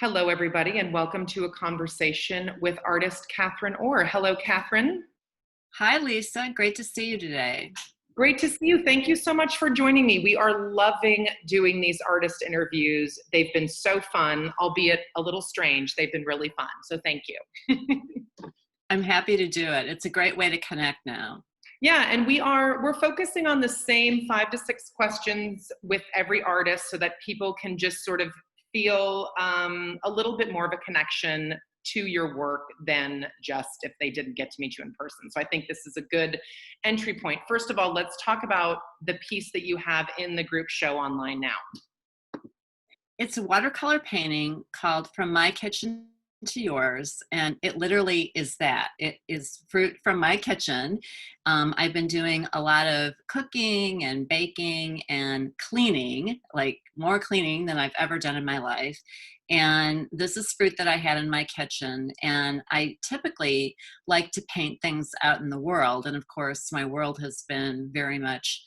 Hello, everybody, and welcome to a conversation with artist Katherine Orr. Hello, Katherine. Hi, Lisa. Great to see you today. Great to see you. Thank you so much for joining me. We are loving doing these artist interviews. They've been so fun, albeit a little strange. They've been really fun. So thank you. I'm happy to do it. It's a great way to connect now. Yeah, and we're focusing on the same 5 to 6 questions with every artist so that people can just sort of feel a little bit more of a connection to your work than just if they didn't get to meet you in person. So I think this is a good entry point. First of all, let's talk about the piece that you have in the group show online now. It's a watercolor painting called From My Kitchen to Yours, and it literally is that. It is fruit from my kitchen. I've been doing a lot of cooking and baking and cleaning, like more cleaning than I've ever done in my life. And this is fruit that I had in my kitchen. And I typically like to paint things out in the world. And of course, my world has been very much,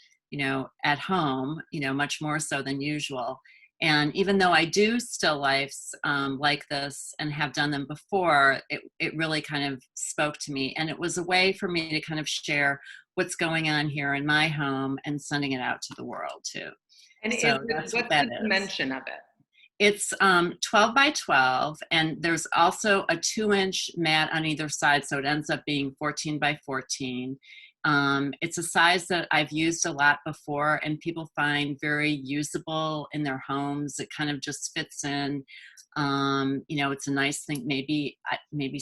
at home, much more so than usual. And even though I do still lifes like this and have done them before, it really kind of spoke to me. And it was a way for me to kind of share what's going on here in my home and sending it out to the world too. And so what's the dimension of it? It's 12 by 12, and there's also a 2-inch mat on either side, so it ends up being 14 by 14. It's a size that I've used a lot before and people find very usable in their homes. It kind of just fits in. It's a nice thing. Maybe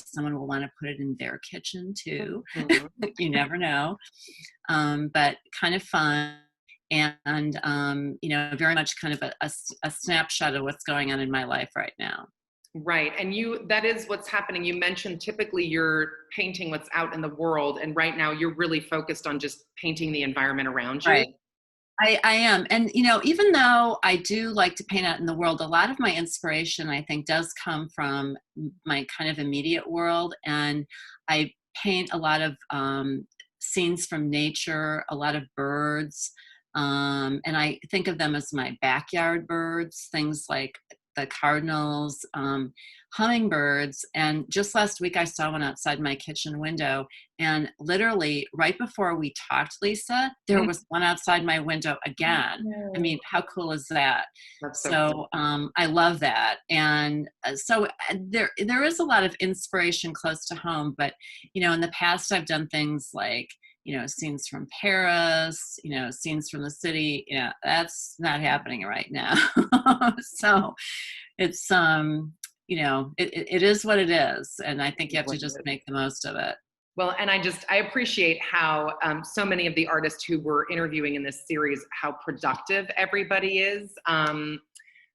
someone will want to put it in their kitchen too. Mm-hmm. You never know. But kind of fun. And very much kind of a snapshot of what's going on in my life right now. Right. And that is what's happening. You mentioned typically you're painting what's out in the world. And right now you're really focused on just painting the environment around you. Right. I am. And, even though I do like to paint out in the world, a lot of my inspiration, I think, does come from my kind of immediate world. And I paint a lot of scenes from nature, a lot of birds. And I think of them as my backyard birds, things like the cardinals, hummingbirds. And just last week I saw one outside my kitchen window, and literally right before we talked, Lisa, there was one outside my window again. I mean, how cool is that? So I love that. And so there is a lot of inspiration close to home, but in the past I've done things like scenes from Paris, scenes from the city. That's not happening right now. So it's, it is what it is. And I think you have to just make the most of it. Well, and I appreciate how so many of the artists who we're interviewing in this series, how productive everybody is.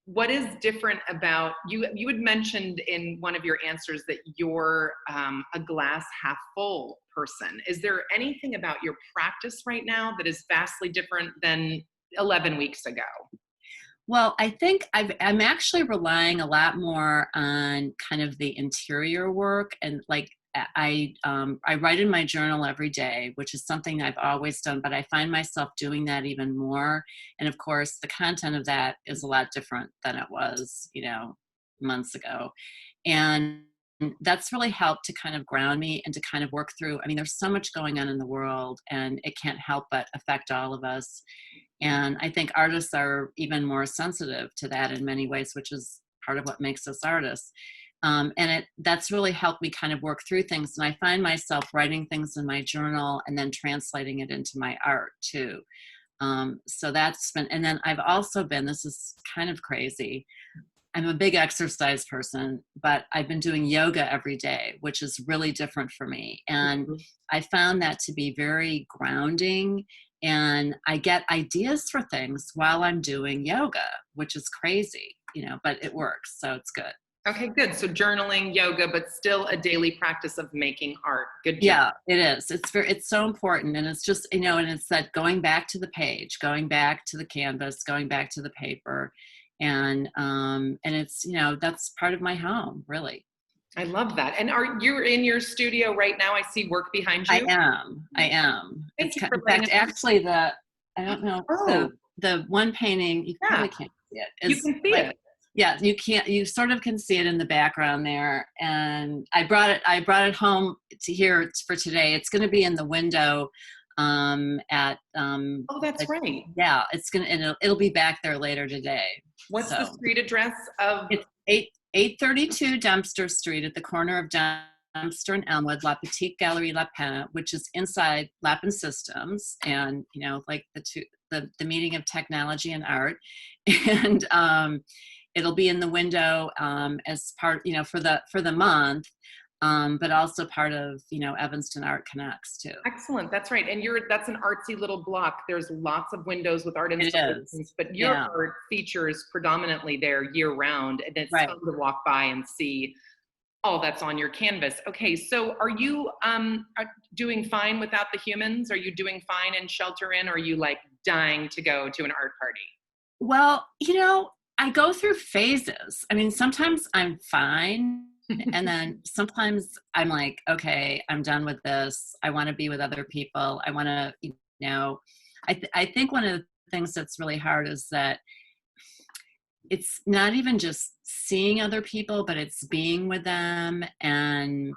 What is different about you? You had mentioned in one of your answers that you're a glass half full person. Is there anything about your practice right now that is vastly different than 11 weeks ago? Well, I think I'm actually relying a lot more on kind of the interior work, and like I write in my journal every day, which is something I've always done, but I find myself doing that even more. And of course, the content of that is a lot different than it was, months ago. And that's really helped to kind of ground me and to kind of work through. I mean, there's so much going on in the world, and it can't help but affect all of us. And I think artists are even more sensitive to that in many ways, which is part of what makes us artists. And that's really helped me kind of work through things. And I find myself writing things in my journal and then translating it into my art too. So that's been, and then I've also been, this is kind of crazy, I'm a big exercise person, but I've been doing yoga every day, which is really different for me. And I found that to be very grounding, and I get ideas for things while I'm doing yoga, which is crazy, but it works. So it's good. Okay, good. So journaling, yoga, but still a daily practice of making art. Good job. Yeah, it is. It's so important. And it's just, and it's that going back to the page, going back to the canvas, going back to the paper. And it's, that's part of my home, really. I love that. And you're in your studio right now? I see work behind you. I am. Thank you for in fact, actually, I don't know, the one painting, you probably can't see it. You can see it. Yeah, you sort of can see it in the background there. And I brought it home to here for today. It's going to be in the window at Oh, that's right. yeah, and it'll be back there later today. What's the street address of? It's 832 Dempster Street at the corner of Dempster and Elmwood, La Petite Galerie Lapin, which is inside Lapin Systems, and like the meeting of technology and art. And it'll be in the window as part, for the month, but also part of, Evanston Art Connects too. Excellent. That's right. And that's an artsy little block. There's lots of windows with art installations, but your art features predominantly there year round, and it's fun to walk by and see all that's on your canvas. Okay, so are you doing fine without the humans? Are you doing fine in shelter in, or are you like dying to go to an art party? Well, I go through phases. I mean, sometimes I'm fine. And then sometimes I'm like, okay, I'm done with this. I want to be with other people. I want to, I think one of the things that's really hard is that it's not even just seeing other people, but it's being with them and,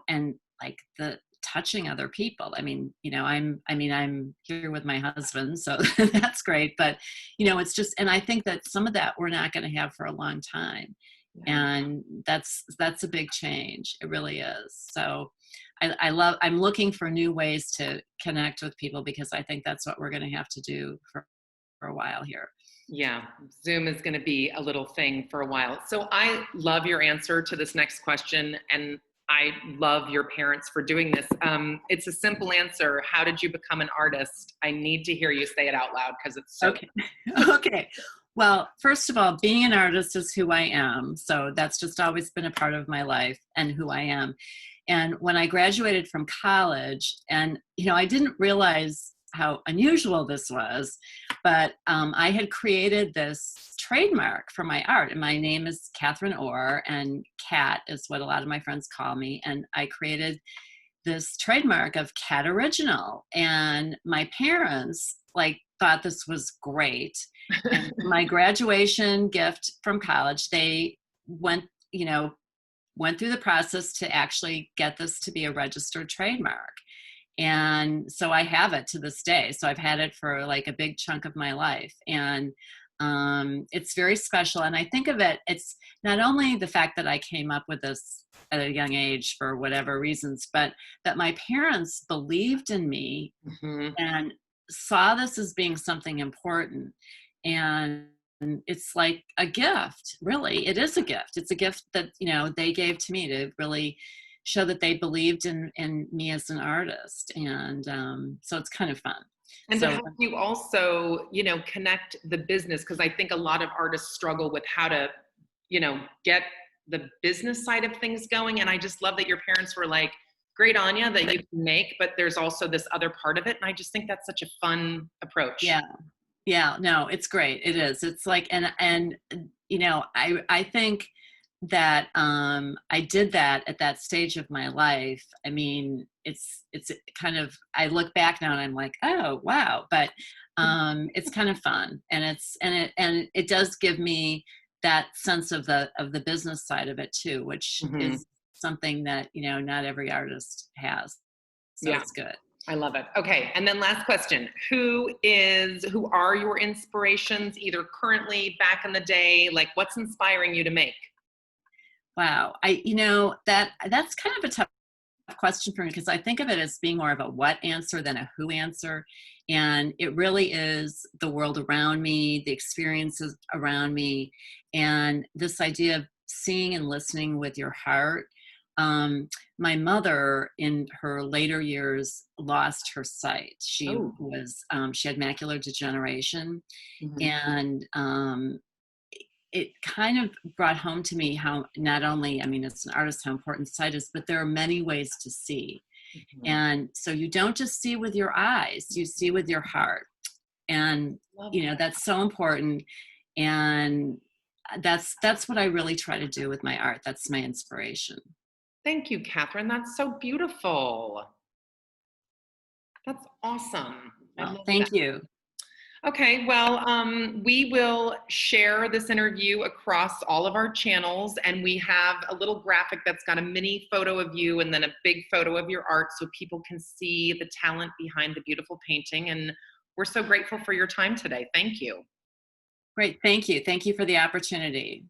and like the touching other people. I mean, I'm here with my husband, so that's great. But, it's just, and I think that some of that we're not going to have for a long time. And that's a big change. It really is. So I'm looking for new ways to connect with people, because I think that's what we're going to have to do for a while here. Yeah, Zoom is going to be a little thing for a while. So I love your answer to this next question, and I love your parents for doing this. It's a simple answer. How did you become an artist? I need to hear you say it out loud because it's so okay. Okay. Well, first of all, being an artist is who I am. So that's just always been a part of my life and who I am. And when I graduated from college, and, I didn't realize how unusual this was, but I had created this trademark for my art. And my name is Katherine Orr, and Kat is what a lot of my friends call me. And I created this trademark of Cat Original. And my parents thought this was great. And my graduation gift from college, they went through the process to actually get this to be a registered trademark. And so I have it to this day. So I've had it for like a big chunk of my life. And it's very special. And I think of it, it's not only the fact that I came up with this at a young age for whatever reasons, but that my parents believed in me and saw this as being something important. And it's like a gift, really. It is a gift. It's a gift that, they gave to me to really show that they believed in me as an artist. And so it's kind of fun. And to help you also, connect the business, because I think a lot of artists struggle with how to, get the business side of things going. And I just love that your parents were like, great, Anya, that you can make, but there's also this other part of it. And I just think that's such a fun approach. Yeah, no, it's great. It is. It's like, and I think that I did that at that stage of my life. I mean, it's kind of, I look back now and I'm like, oh, wow. But it's kind of fun. And it does give me that sense of the business side of it too, which is something that, not every artist has. So it's good. I love it. Okay. And then last question, who are your inspirations, either currently, back in the day? Like, what's inspiring you to make? Wow. That's kind of a tough question for me, because I think of it as being more of a what answer than a who answer. And it really is the world around me, the experiences around me, and this idea of seeing and listening with your heart. My mother, in her later years, lost her sight. She had macular degeneration, and it kind of brought home to me how not only, as an artist, how important sight is, but there are many ways to see. And so you don't just see with your eyes, you see with your heart. And, that's so important. And that's what I really try to do with my art. That's my inspiration. Thank you, Katherine. That's so beautiful. That's awesome. Well, thank you. Okay, well, we will share this interview across all of our channels, and we have a little graphic that's got a mini photo of you and then a big photo of your art so people can see the talent behind the beautiful painting. And we're so grateful for your time today. Thank you. Great, thank you. Thank you for the opportunity.